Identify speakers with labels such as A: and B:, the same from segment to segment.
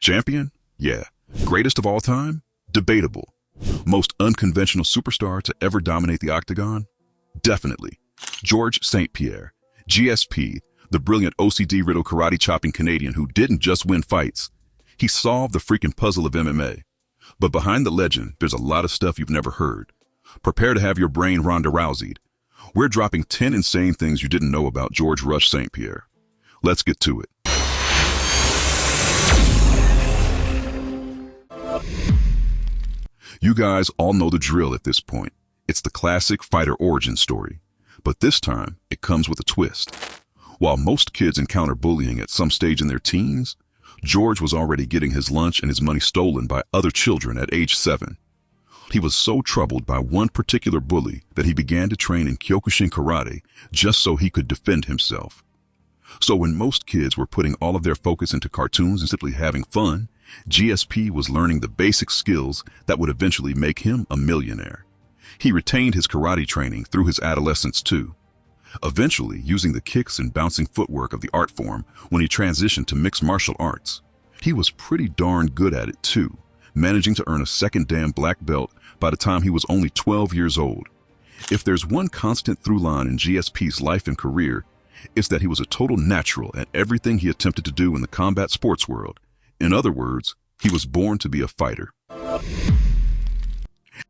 A: Champion? Yeah. Greatest of all time? Debatable. Most unconventional superstar to ever dominate the Octagon? Definitely. George St-Pierre, GSP, the brilliant OCD-riddled karate-chopping Canadian who didn't just win fights. He solved the freaking puzzle of MMA. But behind the legend, there's a lot of stuff you've never heard. Prepare to have your brain Ronda Rousey'd. We're dropping 10 insane things you didn't know about George Rush St-Pierre. Let's get to it. You guys all know the drill at this point. It's the classic fighter origin story. But this time, it comes with a twist. While most kids encounter bullying at some stage in their teens, George was already getting his lunch and his money stolen by other children at age 7. He was so troubled by one particular bully that he began to train in Kyokushin karate just so he could defend himself. So when most kids were putting all of their focus into cartoons and simply having fun, GSP was learning the basic skills that would eventually make him a millionaire. He retained his karate training through his adolescence too, eventually using the kicks and bouncing footwork of the art form when he transitioned to mixed martial arts. He was pretty darn good at it too, managing to earn a second Dan black belt by the time he was only 12 years old. If there's one constant through line in GSP's life and career, it's that he was a total natural at everything he attempted to do in the combat sports world. In other words, he was born to be a fighter.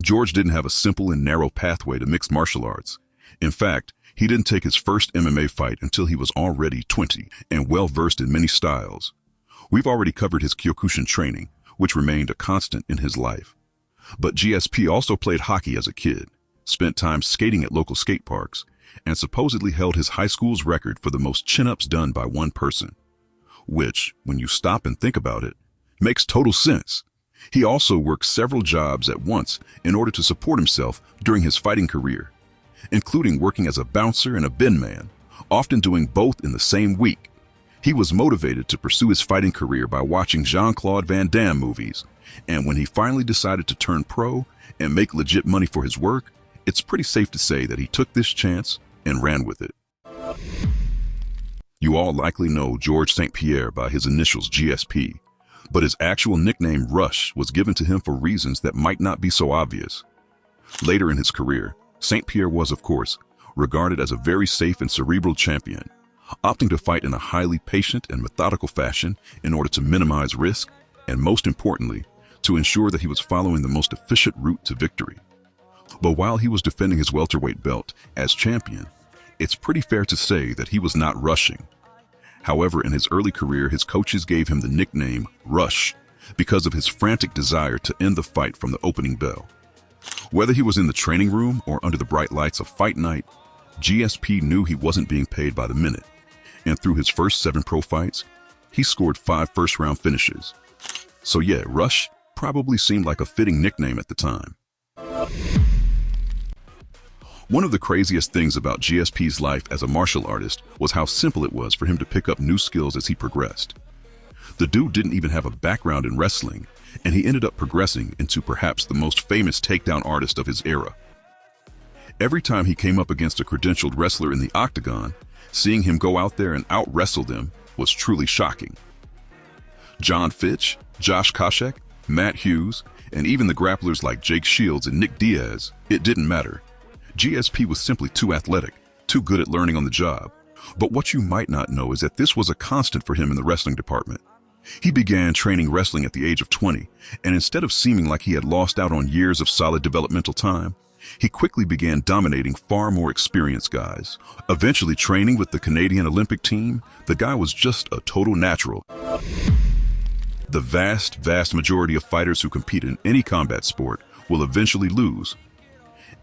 A: George didn't have a simple and narrow pathway to mixed martial arts. In fact, he didn't take his first MMA fight until he was already 20 and well-versed in many styles. We've already covered his Kyokushin training, which remained a constant in his life. But GSP also played hockey as a kid, spent time skating at local skate parks, and supposedly held his high school's record for the most chin-ups done by one person. Which, when you stop and think about it, makes total sense. He also worked several jobs at once in order to support himself during his fighting career, including working as a bouncer and a Binman, often doing both in the same week. He was motivated to pursue his fighting career by watching Jean-Claude Van Damme movies, and when he finally decided to turn pro and make legit money for his work, it's pretty safe to say that he took this chance and ran with it. You all likely know George St-Pierre by his initials GSP, but his actual nickname Rush was given to him for reasons that might not be so obvious. Later in his career, St-Pierre was, of course, regarded as a very safe and cerebral champion, opting to fight in a highly patient and methodical fashion in order to minimize risk, and most importantly, to ensure that he was following the most efficient route to victory. But while he was defending his welterweight belt as champion, it's pretty fair to say that he was not rushing. However, in his early career, his coaches gave him the nickname Rush because of his frantic desire to end the fight from the opening bell. Whether he was in the training room or under the bright lights of fight night, GSP knew he wasn't being paid by the minute, and through his first 7 pro fights, he scored 5 first-round finishes. So yeah, Rush probably seemed like a fitting nickname at the time. One of the craziest things about GSP's life as a martial artist was how simple it was for him to pick up new skills as he progressed. The dude didn't even have a background in wrestling, and he ended up progressing into perhaps the most famous takedown artist of his era. Every time he came up against a credentialed wrestler in the Octagon, seeing him go out there and out-wrestle them was truly shocking. John Fitch, Josh Koscheck, Matt Hughes, and even the grapplers like Jake Shields and Nick Diaz, it didn't matter. GSP was simply too athletic, too good at learning on the job. But what you might not know is that this was a constant for him in the wrestling department. He began training wrestling at the age of 20, and instead of seeming like he had lost out on years of solid developmental time, he quickly began dominating far more experienced guys. Eventually training with the Canadian Olympic team, the guy was just a total natural. The vast majority of fighters who compete in any combat sport will eventually lose.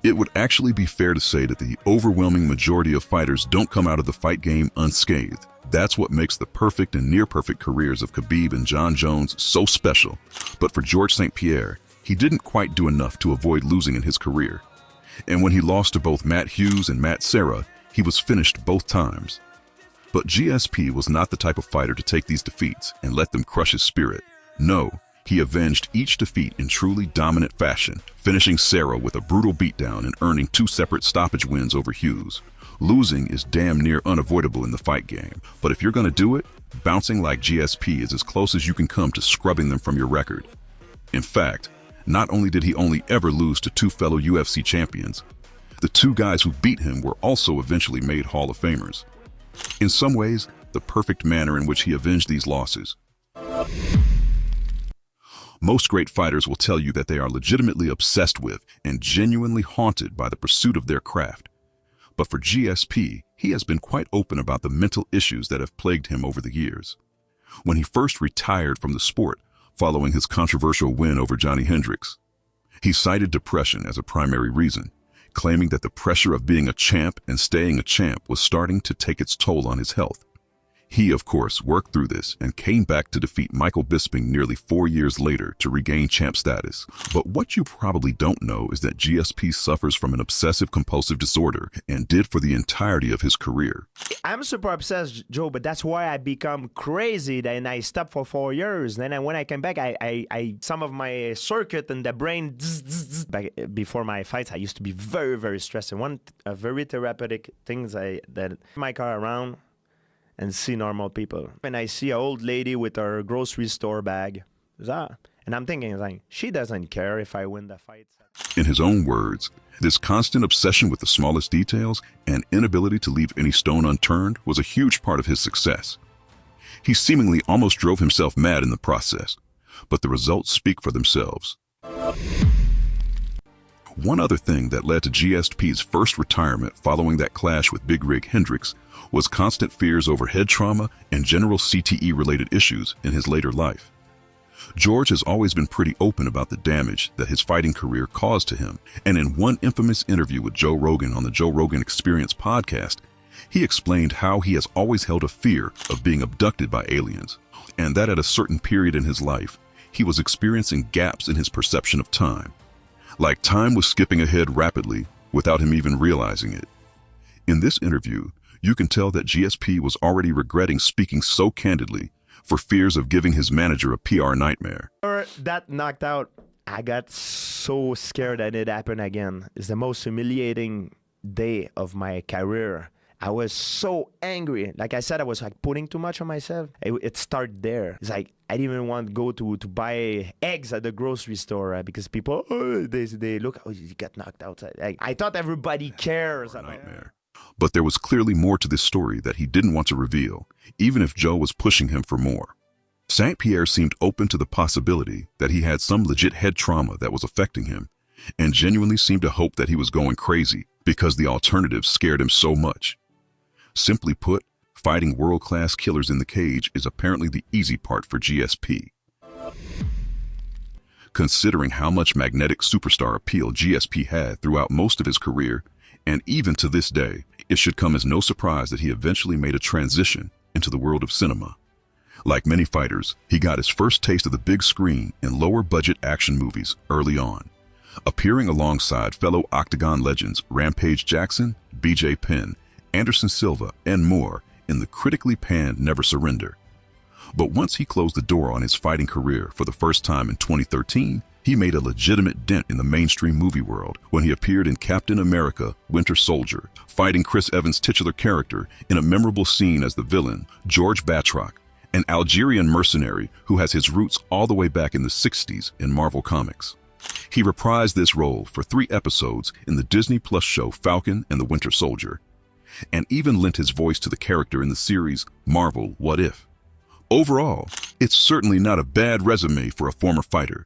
A: It would actually be fair to say that the overwhelming majority of fighters don't come out of the fight game unscathed. That's what makes the perfect and near-perfect careers of Khabib and John Jones so special. But for George St-Pierre, he didn't quite do enough to avoid losing in his career. And when he lost to both Matt Hughes and Matt Serra, he was finished both times. But GSP was not the type of fighter to take these defeats and let them crush his spirit. No, he avenged each defeat in truly dominant fashion, finishing Serra with a brutal beatdown and earning 2 separate stoppage wins over Hughes. Losing is damn near unavoidable in the fight game, but if you're gonna do it, Bouncing like GSP is as close as you can come to scrubbing them from your record. In fact, not only did he only ever lose to two fellow UFC champions, the two guys who beat him were also eventually made Hall of Famers. In some ways, the perfect manner in which he avenged these losses. Most great fighters will tell you that they are legitimately obsessed with and genuinely haunted by the pursuit of their craft. But for GSP, he has been quite open about the mental issues that have plagued him over the years. When he first retired from the sport, following his controversial win over Johnny Hendricks, he cited depression as a primary reason, claiming that the pressure of being a champ and staying a champ was starting to take its toll on his health. He, of course, worked through this and came back to defeat Michael Bisping nearly 4 years later to regain champ status. But what you probably don't know is that GSP suffers from an obsessive-compulsive disorder and did for the entirety of his career.
B: I'm super obsessed, Joe, but that's why I become crazy. Then I stopped for 4 years. Then when I came back, I some of my circuit in the brain, back before my fights, I used to be very, very stressed. And one very therapeutic things that my car around and see normal people. And I see an old lady with her grocery store bag. And I'm thinking, like, she doesn't care if I win the fight.
A: In his own words, this constant obsession with the smallest details and inability to leave any stone unturned was a huge part of his success. He seemingly almost drove himself mad in the process, but the results speak for themselves. One other thing that led to GSP's first retirement following that clash with Big Rig Hendricks was constant fears over head trauma and general CTE-related issues in his later life. George has always been pretty open about the damage that his fighting career caused to him, and in one infamous interview with Joe Rogan on the Joe Rogan Experience podcast, he explained how he has always held a fear of being abducted by aliens, and that at a certain period in his life, he was experiencing gaps in his perception of time. Like time was skipping ahead rapidly without him even realizing it. In this interview, you can tell that GSP was already regretting speaking so candidly for fears of giving his manager a PR nightmare.
B: That knocked out, I got so scared that it happened again. It's the most humiliating day of my career. I was so angry. Like I said, I was like putting too much on myself. It started there. It's like I didn't even want to go to buy eggs at the grocery store because people, they look, oh, you got knocked out. I thought everybody cares about it.
A: But there was clearly more to this story that he didn't want to reveal, even if Joe was pushing him for more. St-Pierre seemed open to the possibility that he had some legit head trauma that was affecting him, and genuinely seemed to hope that he was going crazy because the alternative scared him so much. Simply put, fighting world-class killers in the cage is apparently the easy part for GSP. Considering how much magnetic superstar appeal GSP had throughout most of his career, and even to this day, it should come as no surprise that he eventually made a transition into the world of cinema. Like many fighters, he got his first taste of the big screen in lower-budget action movies early on, appearing alongside fellow Octagon legends Rampage Jackson, BJ Penn, Anderson Silva, and more in the critically panned Never Surrender. But once he closed the door on his fighting career for the first time in 2013, he made a legitimate dent in the mainstream movie world when he appeared in Captain America: Winter Soldier, fighting Chris Evans' titular character in a memorable scene as the villain, George Batroc, an Algerian mercenary who has his roots all the way back in the 60s in Marvel Comics. He reprised this role for 3 episodes in the Disney Plus show Falcon and the Winter Soldier, and even lent his voice to the character in the series Marvel What If. Overall, it's certainly not a bad resume for a former fighter.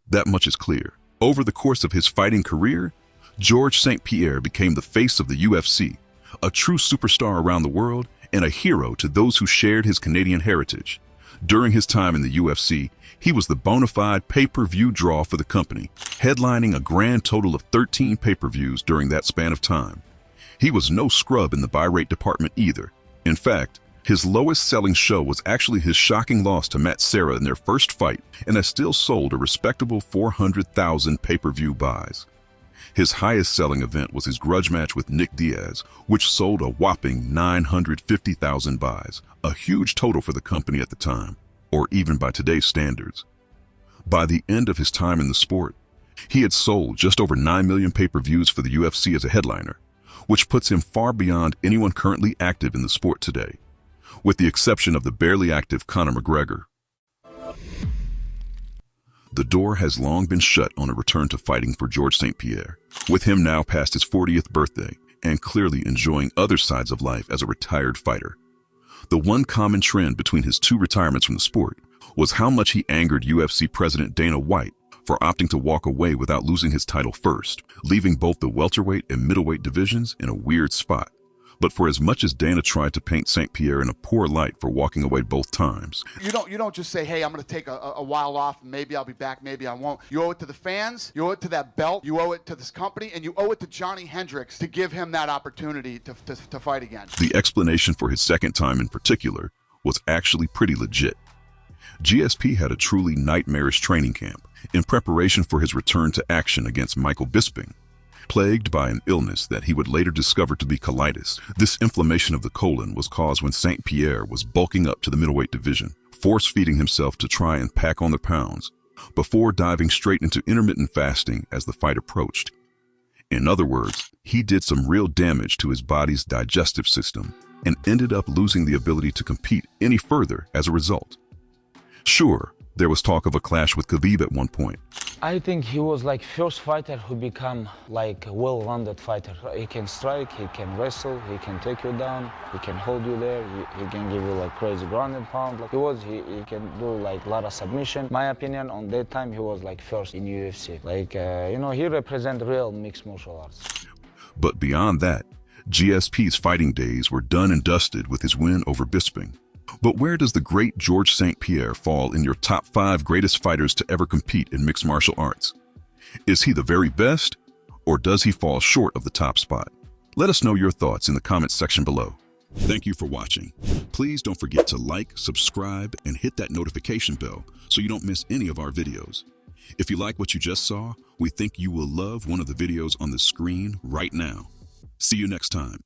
A: That much is clear. Over the course of his fighting career, George St-Pierre became the face of the UFC, a true superstar around the world and a hero to those who shared his Canadian heritage. During his time in the UFC, he was the bona fide pay-per-view draw for the company, headlining a grand total of 13 pay-per-views during that span of time. He was no scrub in the buy rate department either. In fact, his lowest selling show was actually his shocking loss to Matt Serra in their first fight, and has still sold a respectable 400,000 pay-per-view buys. His highest selling event was his grudge match with Nick Diaz, which sold a whopping 950,000 buys, a huge total for the company at the time, or even by today's standards. By the end of his time in the sport, he had sold just over 9 million pay-per-views for the UFC as a headliner, which puts him far beyond anyone currently active in the sport today. with the exception of the barely active Conor McGregor. The door has long been shut on a return to fighting for Georges St-Pierre, with him now past his 40th birthday and clearly enjoying other sides of life as a retired fighter. The one common trend between his two retirements from the sport was how much he angered UFC President Dana White for opting to walk away without losing his title first, leaving both the welterweight and middleweight divisions in a weird spot. But for as much as Dana tried to paint St-Pierre in a poor light for walking away both times,
C: you don't just say, hey, I'm going to take a while off, maybe I'll be back, maybe I won't. You owe it to the fans, you owe it to that belt, you owe it to this company, and you owe it to Johnny Hendricks to give him that opportunity to fight again.
A: the explanation for his second time in particular was actually pretty legit. GSP had a truly nightmarish training camp in preparation for his return to action against Michael Bisping. Plagued by an illness that he would later discover to be colitis, this inflammation of the colon was caused when St-Pierre was bulking up to the middleweight division, force-feeding himself to try and pack on the pounds, before diving straight into intermittent fasting as the fight approached. In other words, he did some real damage to his body's digestive system and ended up losing the ability to compete any further as a result. Sure, there was talk of a clash with Khabib at one point.
D: I think he was like first fighter who become like a well-rounded fighter. He can strike, he can wrestle, he can take you down, he can hold you there, he can give you like crazy ground and pound. Like he can do like a lot of submission. My opinion, on that time he was like first in UFC. Like he represent real mixed martial arts.
A: But beyond that, GSP's fighting days were done and dusted with his win over Bisping. But where does the great Georges St-Pierre fall in your top 5 greatest fighters to ever compete in mixed martial arts? Is he the very best, or does he fall short of the top spot? Let us know your thoughts in the comments section below. Thank you for watching. Please don't forget to like, subscribe, and hit that notification bell so you don't miss any of our videos. If you like what you just saw, we think you will love one of the videos on the screen right now. See you next time.